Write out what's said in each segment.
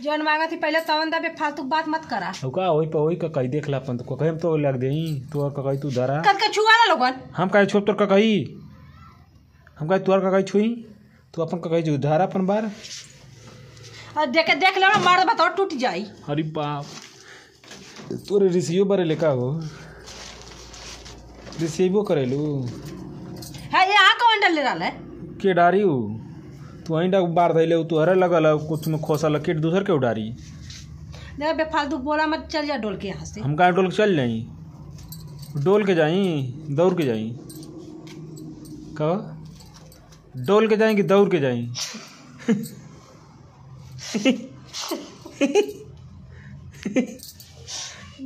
जौन मांगा थी पहले तवन दा फालतू बात मत करा। का वही ककई देख ला अपन तो ककई हम तो लग देई तू ककई तू धरा कद के छुआ ला लोगन हम काहे छोप तोर ककई हम काहे तोर ककई छुई तू अपन ककई जो धरा अपन बार देख ले मार बताओ टूट जाई। अरे बाप तोरे रिसीव बारे लेका हो रिसीवो करेलू है ये आ कौन डल रहा है के डारी हो तू अहीं डाक बार धैले तू हरे लगल कुछ में खोसल किट दूसर के उडारी देख बेफालतू बोला मत चल जा डोल के यहाँ से। हम कहाँ डोल के चल जाई डोल के जाई दौड़ के जाई कहो डोल के जाई कि दौड़ के जाई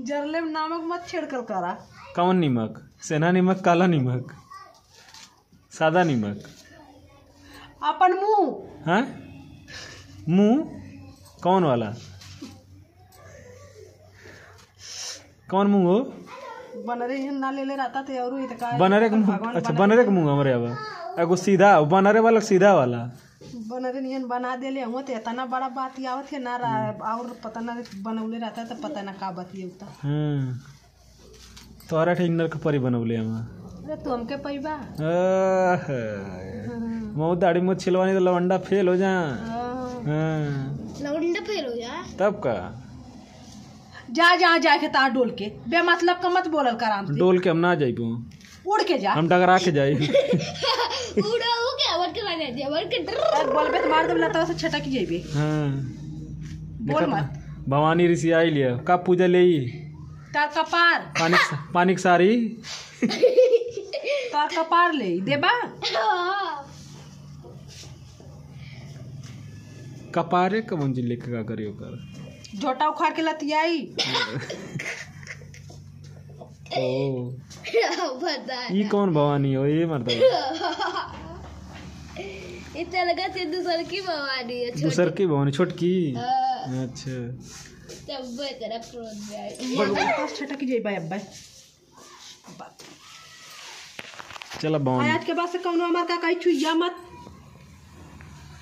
जरले में नमक मत छिड़कल करा। कौन नमक सेना नमक काला नमक सादा नमक अपन मुंह हाँ मुंह कौन वाला कौन मुंह हो बनरे ना ले रहता थे और बनरे का मुंह अच्छा बनरे का मुंह हमारे अब एगो सीधा बनरे वाला सीधा वाला बनरे नियन बना देले हम तो इतना बड़ा बात आवत है ना और पता ना बनौले रहता तो पता ना का बात होता। तोरा ठीक नर के परी बनौले हम अरे तू हमके पैबा मऊ दाढ़ी मुझ छिलवानी तो लवंडा फेल हो जा लवंडा फेल हो जा तब का जा जहाँ जाके तार डोल के बे मतलब का मत बोलल कर हम डोल के हम ना जाइबो उड़ के जा हम टकरा के जाई उड़ा हो के आवर के माने दे आवर के बोलबे तो मार देबला तो से छटक जेबे। हां बोल मत भवानी ऋषि आई लिया का पूजा लेई तार कपार पानी की सारी तार कपार ले देबा कपारे का मंजिल लेके का करियो कर झोटा उखाड़ के लतियाई ओ ये कौन भवानी हो ये मरता इतना लगा से दूसर की भवानी है दूसर की भवानी छोटकी अच्छा तब तेरा क्रोध जाए पास छटक जाई भाई अब्बा चला भवानी आज के बाद से कौनो हमार का कहीं छुइया मत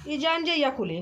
ये जान जाइया कुले।